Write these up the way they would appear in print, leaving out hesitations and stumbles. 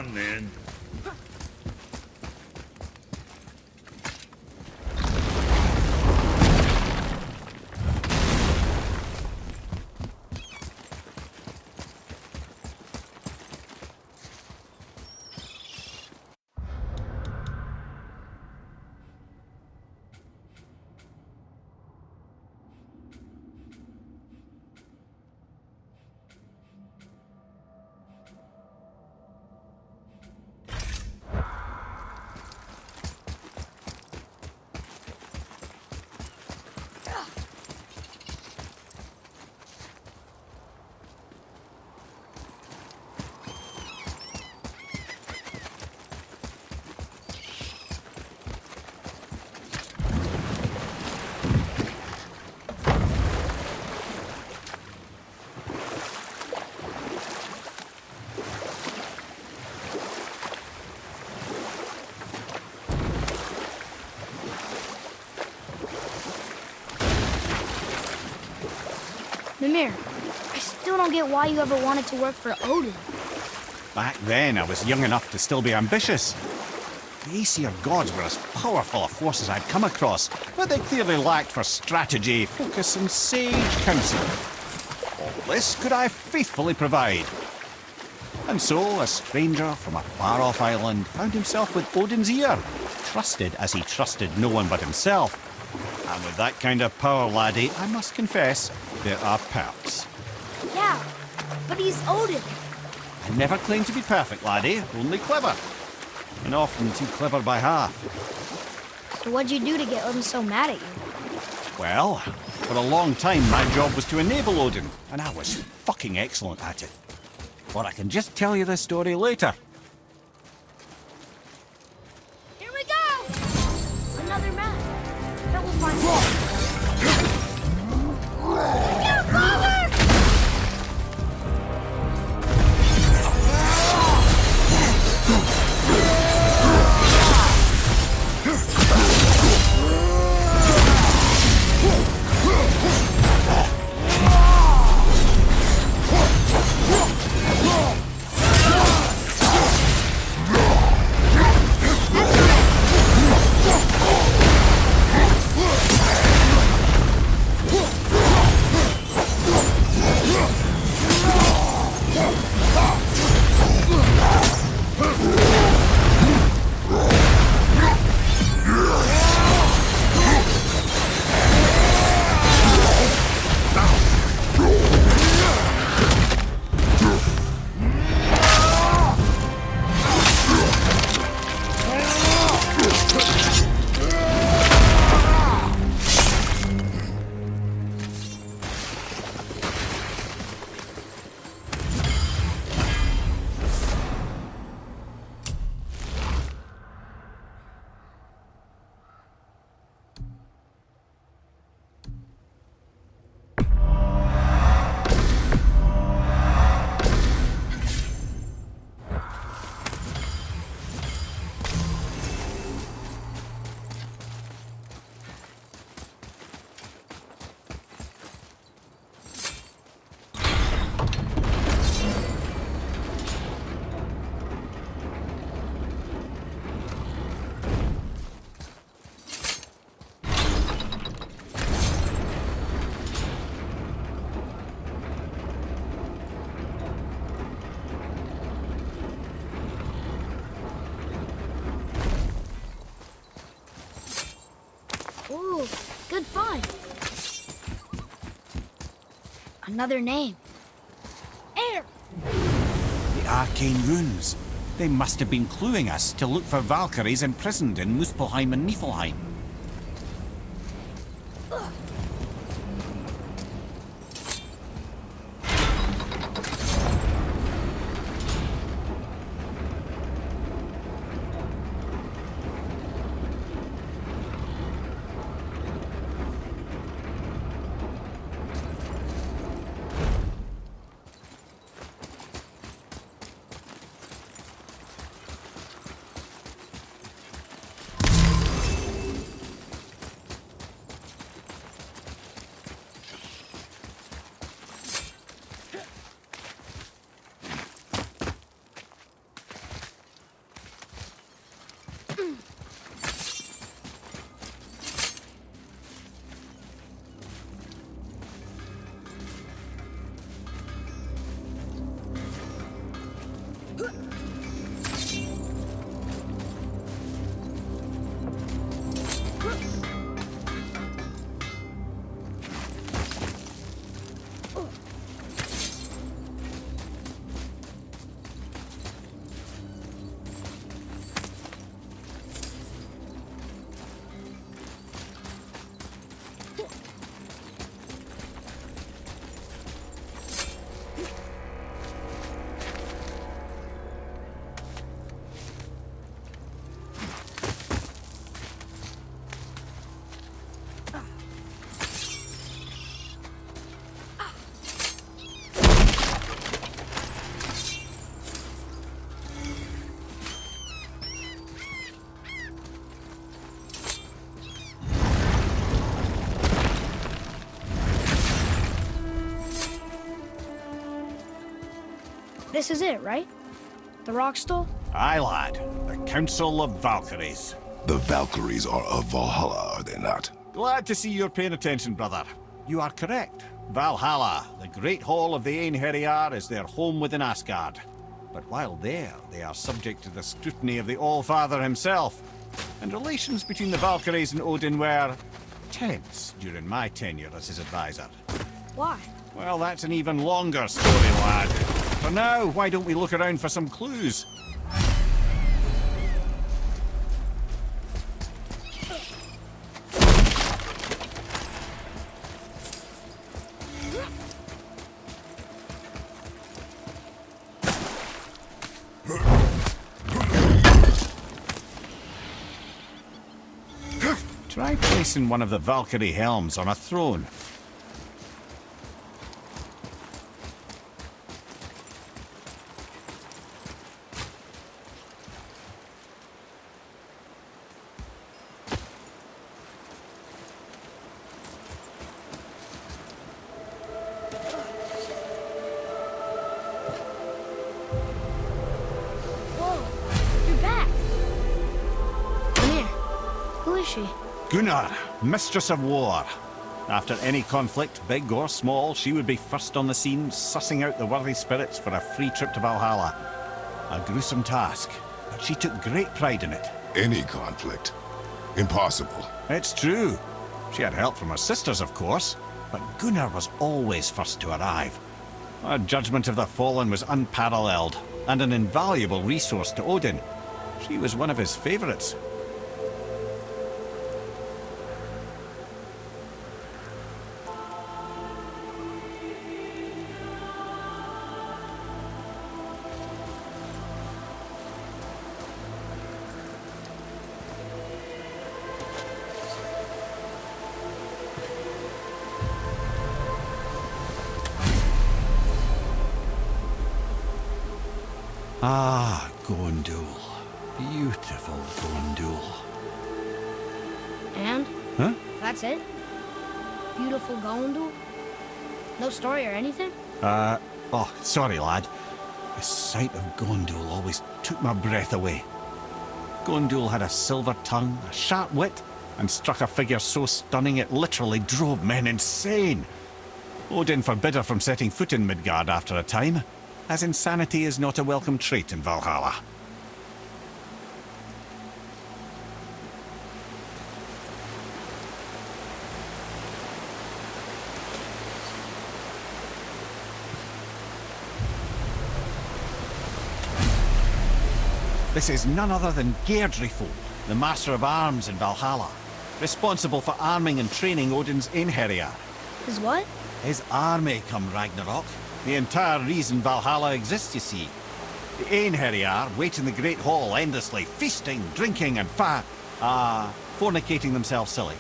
on then. Vanir, I still don't get why you ever wanted to work for Odin. Back then, I was young enough to still be ambitious. The Aesir gods were as powerful a force as I'd come across, but they clearly lacked for strategy, focus, and sage counsel. All this could I faithfully provide. And so, a stranger from a far-off island found himself with Odin's ear, trusted as he trusted no one but himself. And with that kind of power, laddie, I must confess, there are perks. Yeah, but he's Odin. I never claimed to be perfect, laddie, only clever. And often too clever by half. So what'd you do to get Odin so mad at you? Well, for a long time my job was to enable Odin, and I was fucking excellent at it. Or I can just tell you this story later. Here we go! Another map. That will find Your father! Ooh, good find. Another name. Air! The arcane runes. They must have been cluing us to look for Valkyries imprisoned in Muspelheim and Niflheim. This is it, right? The rock stool? Aye, lad. The Council of Valkyries. The Valkyries are of Valhalla, are they not? Glad to see you're paying attention, brother. You are correct. Valhalla, the great hall of the Einherjar, is their home within Asgard. But while there, they are subject to the scrutiny of the All-Father himself. And relations between the Valkyries and Odin were tense during my tenure as his advisor. Why? Well, that's an even longer story, lad. For now, why don't we look around for some clues? Try placing one of the Valkyrie helms on a throne. Whoa, you're back. Vanir, who is she? Gunnar, Mistress of War. After any conflict, big or small, she would be first on the scene, sussing out the worthy spirits for a free trip to Valhalla. A gruesome task, but she took great pride in it. Any conflict. Impossible. It's true. She had help from her sisters, of course, but Gunnar was always first to arrive. Her judgment of the fallen was unparalleled, and an invaluable resource to Odin. She was one of his favourites. Ah, Gondul. Beautiful Gondul. And? Huh? That's it? Beautiful Gondul? No story or anything? Oh, sorry, lad. The sight of Gondul always took my breath away. Gondul had a silver tongue, a sharp wit, and struck a figure so stunning it literally drove men insane. Odin forbid her from setting foot in Midgard after a time, as insanity is not a welcome trait in Valhalla. This is none other than Geirdriful, the Master of Arms in Valhalla, responsible for arming and training Odin's Einherjar. Is what? His army come Ragnarok. The entire reason Valhalla exists, you see. The Einherjar wait in the Great Hall endlessly, feasting, drinking, and fornicating themselves silly.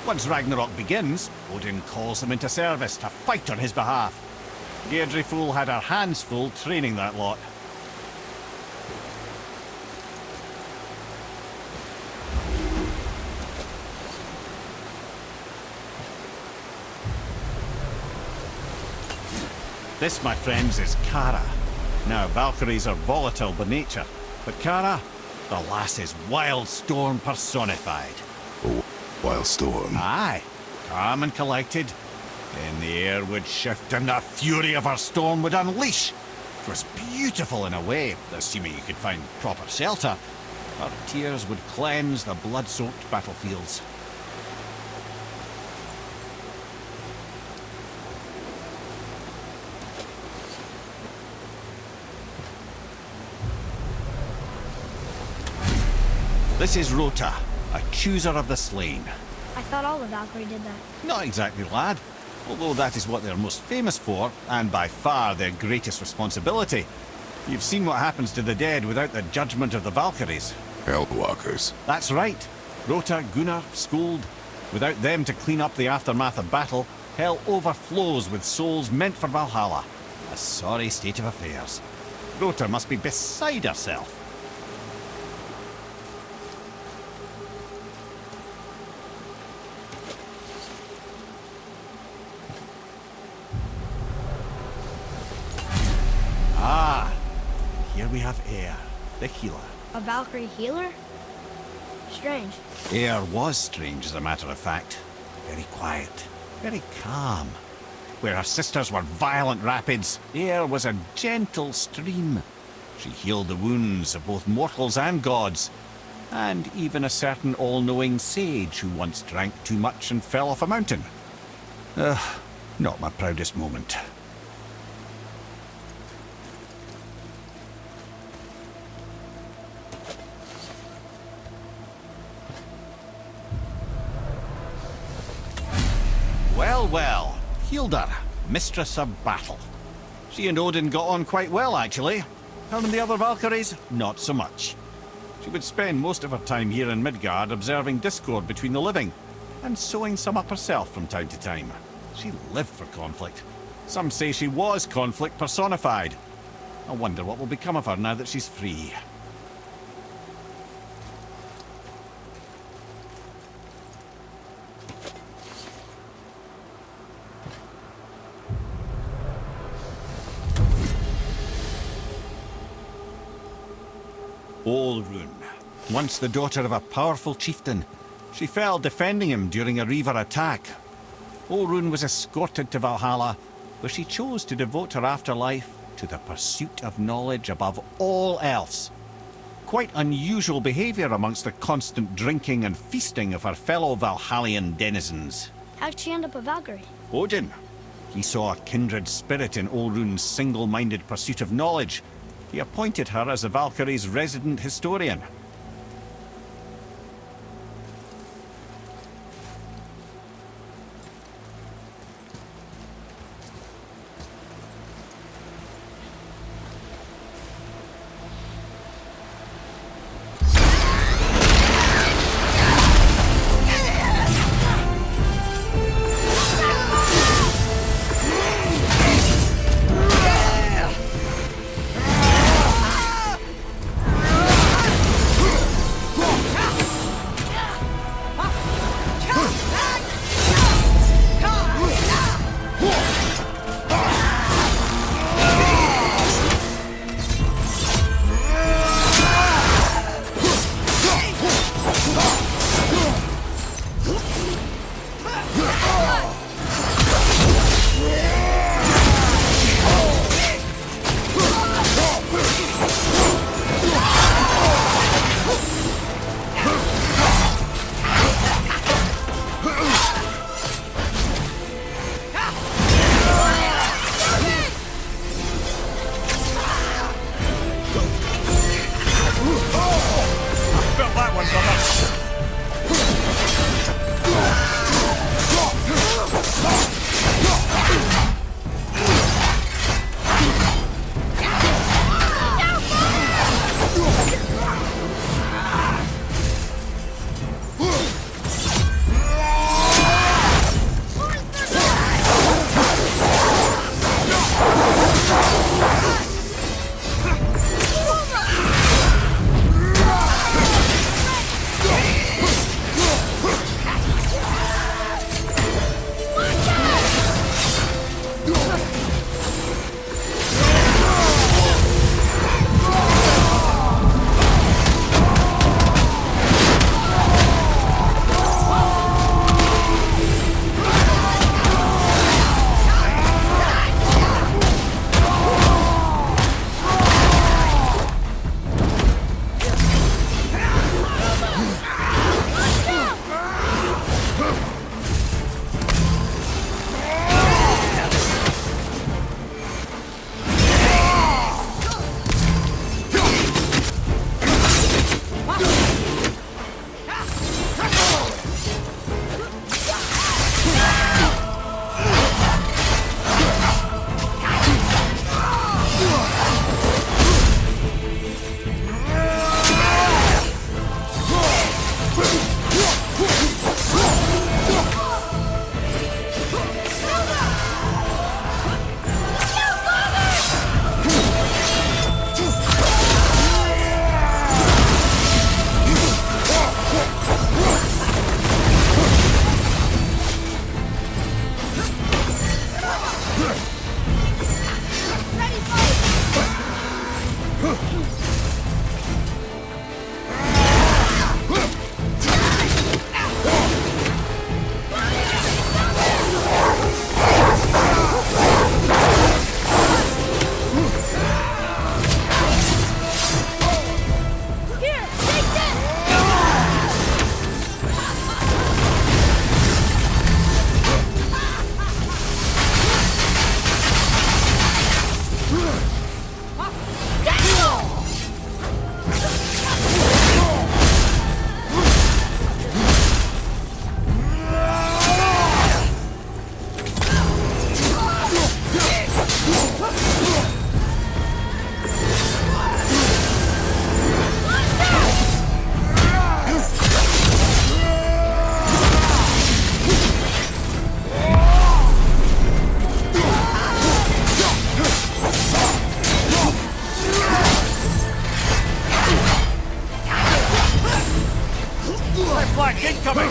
Once Ragnarok begins, Odin calls them into service to fight on his behalf. Geirdriful had her hands full training that lot. This, my friends, is Kara. Now, Valkyries are volatile by nature, but Kara, the lass is wild storm personified. A wild storm. Aye, calm and collected. Then the air would shift and the fury of her storm would unleash. It was beautiful in a way, assuming you could find proper shelter. Her tears would cleanse the blood-soaked battlefields. This is Rota, a chooser of the slain. I thought all the Valkyrie did that. Not exactly, lad. Although that is what they're most famous for, and by far their greatest responsibility. You've seen what happens to the dead without the judgment of the Valkyries. Hellwalkers. That's right. Rota, Gunnar, Skuld. Without them to clean up the aftermath of battle, hell overflows with souls meant for Valhalla. A sorry state of affairs. Rota must be beside herself. Ah, we have Air, the healer. A Valkyrie healer? Strange. Air was strange, as a matter of fact. Very quiet, very calm. Where her sisters were violent rapids, Air was a gentle stream. She healed the wounds of both mortals and gods, and even a certain all-knowing sage who once drank too much and fell off a mountain. Not my proudest moment. Well, Hilda, mistress of battle. She and Odin got on quite well, actually. Her and the other Valkyries, not so much. She would spend most of her time here in Midgard observing discord between the living, and sewing some up herself from time to time. She lived for conflict. Some say she was conflict personified. I wonder what will become of her now that she's free. Olrun, once the daughter of a powerful chieftain. She fell defending him during a Reaver attack. Olrun was escorted to Valhalla, where she chose to devote her afterlife to the pursuit of knowledge above all else. Quite unusual behaviour amongst the constant drinking and feasting of her fellow Valhallian denizens. How'd she end up a Valkyrie? Odin. He saw a kindred spirit in Olrun's single-minded pursuit of knowledge. He appointed her as the Valkyrie's resident historian. Attack incoming!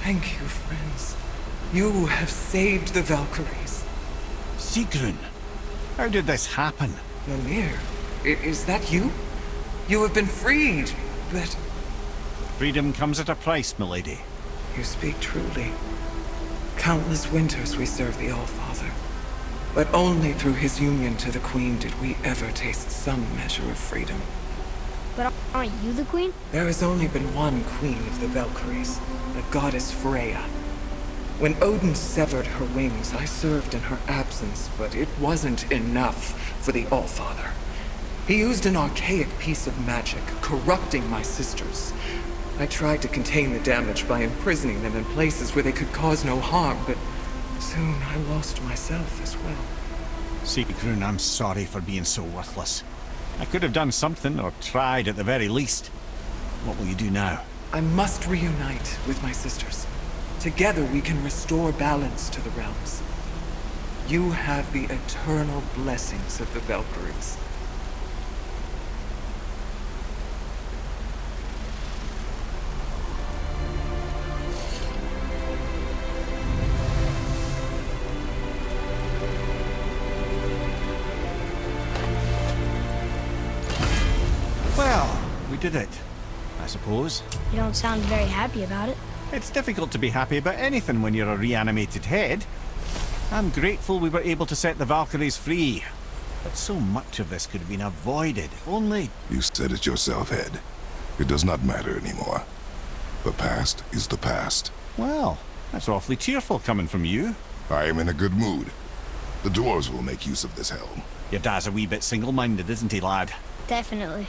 Thank you, friends. You have saved the Valkyries. Sigrun, how did this happen? Vanir, is that you? You have been freed, but... Freedom comes at a price, milady. You speak truly. Countless winters we served the All-Father. But only through his union to the Queen did we ever taste some measure of freedom. But aren't you the queen? There has only been one Queen of the Valkyries, the goddess Freya. When Odin severed her wings, I served in her absence, but it wasn't enough for the All-Father. He used an archaic piece of magic, corrupting my sisters. I tried to contain the damage by imprisoning them in places where they could cause no harm, but soon I lost myself as well. Sigrun, I'm sorry for being so worthless. I could have done something, or tried at the very least. What will you do now? I must reunite with my sisters. Together we can restore balance to the realms. You have the eternal blessings of the Valkyries. Well, we did it, I suppose. You don't sound very happy about it. It's difficult to be happy about anything when you're a reanimated head. I'm grateful we were able to set the Valkyries free. But so much of this could have been avoided, if only... You said it yourself, Head. It does not matter anymore. The past is the past. Well, that's awfully cheerful coming from you. I am in a good mood. The dwarves will make use of this helm. Your dad's a wee bit single-minded, isn't he, lad? Definitely.